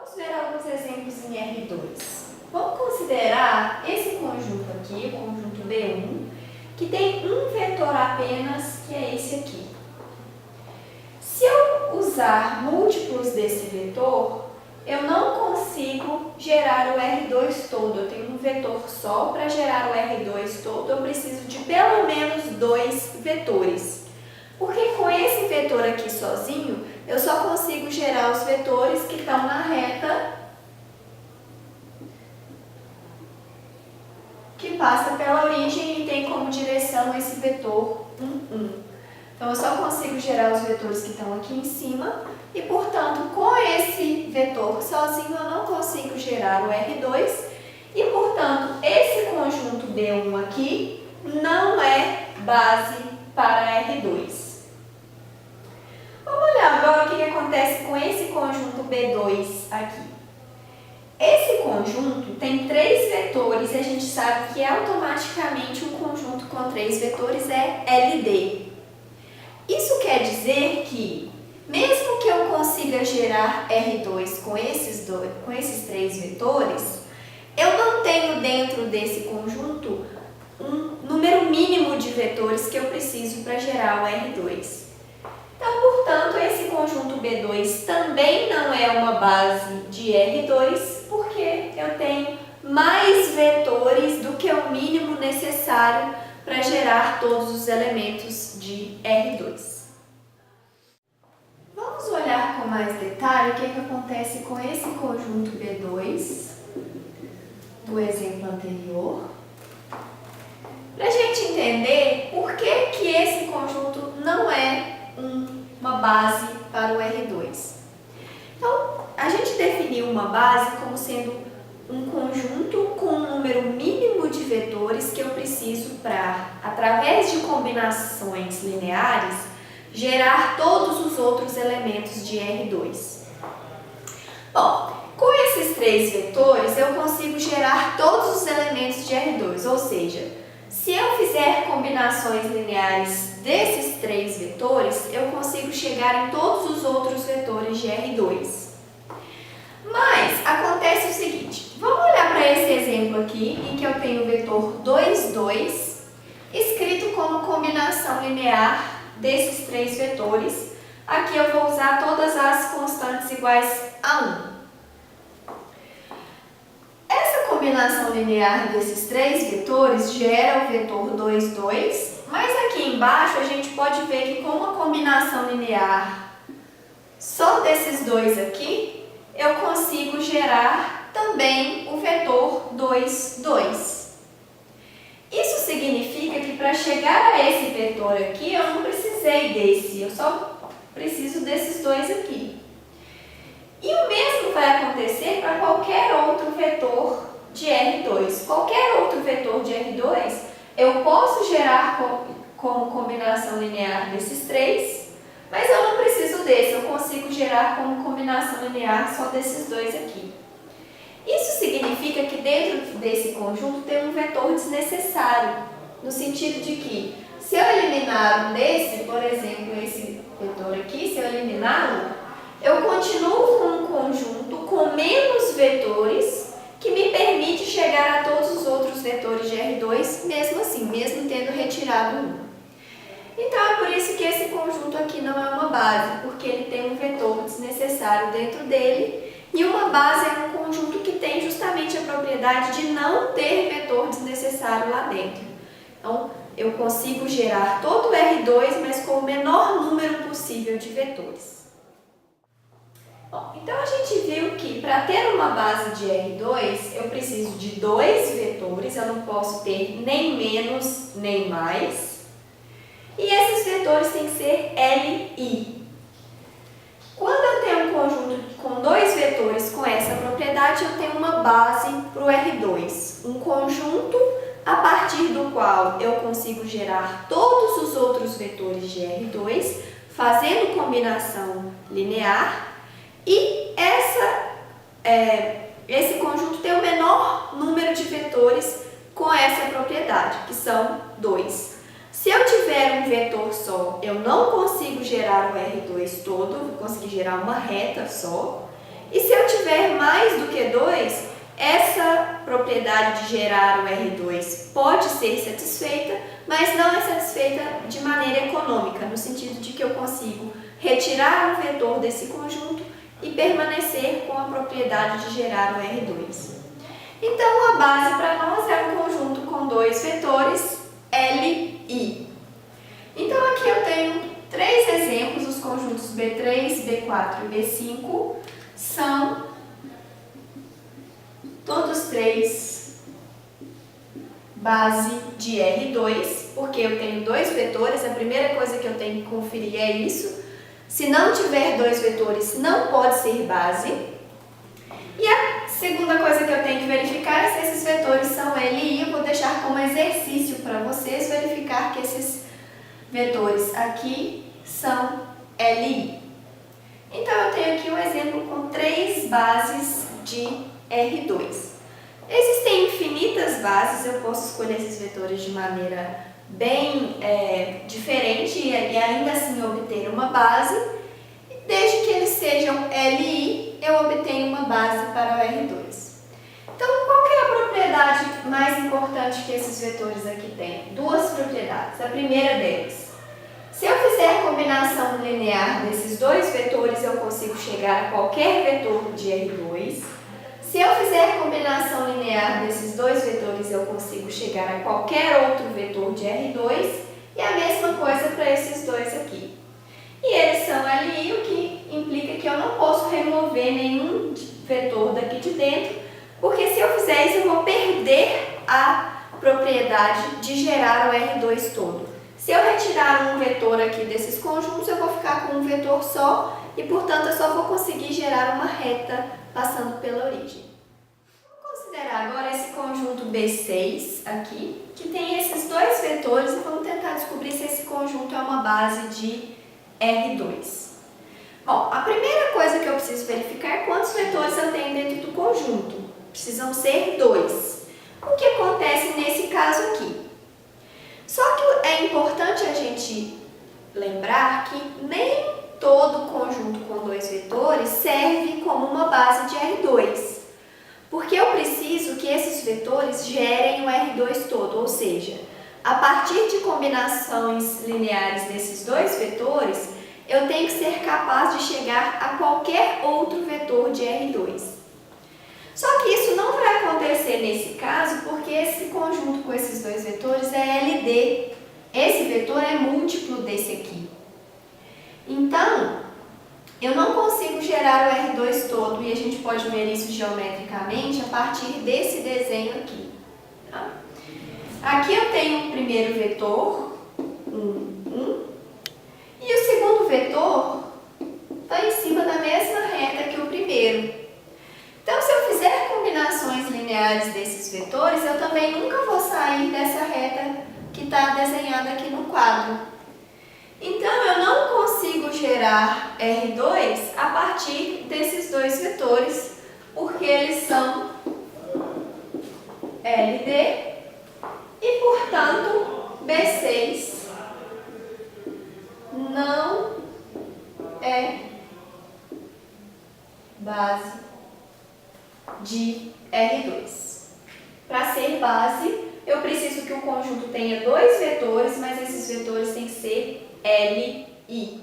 Vamos ver alguns exemplos em R2. Vamos considerar esse conjunto aqui, o conjunto B1, que tem um vetor apenas, que é esse aqui. Se eu usar múltiplos desse vetor, eu não consigo gerar o R2 todo. Eu tenho um vetor só. Para gerar o R2 todo, eu preciso de pelo menos dois vetores. Porque com esse vetor aqui sozinho, eu só consigo gerar os vetores que estão na reta que passa pela origem e tem como direção esse vetor 1, 1. Então, eu só consigo gerar os vetores que estão aqui em cima e, portanto, com esse vetor sozinho, eu não consigo gerar o R2 e, portanto, esse conjunto B1 aqui não é base para R2. Vamos olhar agora o que acontece com esse conjunto B2 aqui. Esse conjunto tem três vetores e a gente sabe que automaticamente um conjunto com três vetores é LD. Isso quer dizer que, mesmo que eu consiga gerar R2 com esses três vetores, eu não tenho dentro desse conjunto um número mínimo de vetores que eu preciso para gerar o R2. Então, portanto, esse conjunto B2 também não é uma base de R2, porque eu tenho mais vetores do que o mínimo necessário para gerar todos os elementos de R2. Vamos olhar com mais detalhe o que acontece com esse conjunto B2 do exemplo anterior, para a gente entender por que esse conjunto não é uma base para o R2. Então, a gente definiu uma base como sendo um conjunto com um número mínimo de vetores que eu preciso para, através de combinações lineares, gerar todos os outros elementos de R2. Bom, com esses três vetores, eu consigo gerar todos os elementos de R2, ou seja, se eu fizer combinações lineares desses três vetores, eu consigo chegar em todos os outros vetores de R2. Mas acontece o seguinte, vamos olhar para esse exemplo aqui, em que eu tenho o vetor 2, 2, escrito como combinação linear desses três vetores. Aqui eu vou usar todas as constantes iguais a 1. Essa combinação linear desses três vetores gera o vetor 2, 2, mas aqui embaixo a gente pode ver que com uma combinação linear só desses dois aqui, eu consigo gerar também o vetor 2, 2. Isso significa que para chegar a esse vetor aqui, eu não precisei desse, eu só preciso desses dois aqui. E o mesmo vai acontecer para qualquer outro vetor de R2. Qualquer outro vetor de R2, eu posso gerar como combinação linear desses três, mas eu não preciso desse, eu consigo gerar como combinação linear só desses dois aqui. Isso significa que dentro desse conjunto tem um vetor desnecessário, no sentido de que, se eu eliminar um desse, por exemplo, esse vetor aqui, se eu eliminá-lo, eu continuo com um conjunto com menos vetores que me permite chegar a todos os outros vetores de R2, mesmo assim, mesmo tendo retirado um. Então, é por isso que esse conjunto aqui não é uma base, porque ele tem um vetor desnecessário dentro dele, e uma base é um conjunto que tem justamente a propriedade de não ter vetor desnecessário lá dentro. Então, eu consigo gerar todo o R2, mas com o menor número possível de vetores. Bom, então a gente viu que para ter uma base de R2, eu preciso de dois vetores, eu não posso ter nem menos nem mais. E esses vetores têm que ser LI. Quando eu tenho um conjunto com dois vetores com essa propriedade, eu tenho uma base para o R2. Um conjunto a partir do qual eu consigo gerar todos os outros vetores de R2, fazendo combinação linear. E esse conjunto tem o menor número de vetores com essa propriedade, que são 2. Se eu tiver um vetor só, eu não consigo gerar o R2 todo, vou conseguir gerar uma reta só. E se eu tiver tiver mais do que 2, essa propriedade de gerar o R2 pode ser satisfeita, mas não é satisfeita de maneira econômica, no sentido de que eu consigo retirar um vetor desse conjunto e permanecer com a propriedade de gerar o R2. Então, a base para nós é um conjunto com dois vetores, L, I. Então, aqui eu tenho 3 exemplos, os conjuntos B3, B4 e B5 são todos 3 base de R2, porque eu tenho 2 vetores, a primeira coisa que eu tenho que conferir é isso. Se não tiver 2 vetores, não pode ser base. E a segunda coisa que eu tenho que verificar é se esses vetores são L e I. Eu vou deixar como exercício para vocês verificar que esses vetores aqui são L e I. Então, eu tenho aqui um exemplo com 3 bases de R2. Existem infinitas bases, eu posso escolher esses vetores de maneira bem diferente e ainda assim obter uma base. Desde que eles sejam L e I, eu obtenho uma base para o R2. Então, qual que é a propriedade mais importante que esses vetores aqui têm? 2 propriedades. A primeira delas: se eu fizer combinação linear desses 2 vetores, eu consigo chegar a qualquer vetor de R2. Se eu fizer combinação linear desses 2 vetores, eu consigo chegar a qualquer outro vetor de R2. E a mesma coisa para esses 2 aqui. E eles são L e I, o que implica que eu não posso remover nenhum vetor daqui de dentro, porque se eu fizer isso, eu vou perder a propriedade de gerar o R2 todo. Se eu retirar um vetor aqui desses conjuntos, eu vou ficar com um vetor só e, portanto, eu só vou conseguir gerar uma reta passando pela origem. Vamos considerar agora esse conjunto B6 aqui, que tem esses 2 vetores, e vamos tentar descobrir se esse conjunto é uma base de R2. Bom, a primeira coisa que eu preciso verificar é quantos vetores eu tenho dentro do conjunto. Precisam ser 2. O que acontece nesse caso aqui? Só que é importante a gente lembrar que nem todo conjunto com 2 vetores serve como uma base de R2. Porque eu preciso que esses vetores gerem o R2 todo, ou seja, a partir de combinações lineares desses 2 vetores, eu tenho que ser capaz de chegar a qualquer outro vetor de R2. Só que isso não vai acontecer nesse caso, porque esse conjunto com esses 2 vetores é LD. Esse vetor é múltiplo desse aqui. Então, eu não consigo gerar o R2 todo, e a gente pode ver isso geometricamente a partir desse desenho aqui. Tá? Aqui eu tenho o primeiro vetor, 1, e o segundo vetor está em cima da mesma reta que o primeiro. Então, se eu fizer combinações lineares desses vetores, eu também nunca vou sair dessa reta que está desenhada aqui no quadro. Então, eu não consigo gerar R2 a partir desses 2 vetores, porque eles são LD e, portanto, B6 não é base de R2. Para ser base, eu preciso que o conjunto tenha 2 vetores, mas esses vetores têm que ser L, I.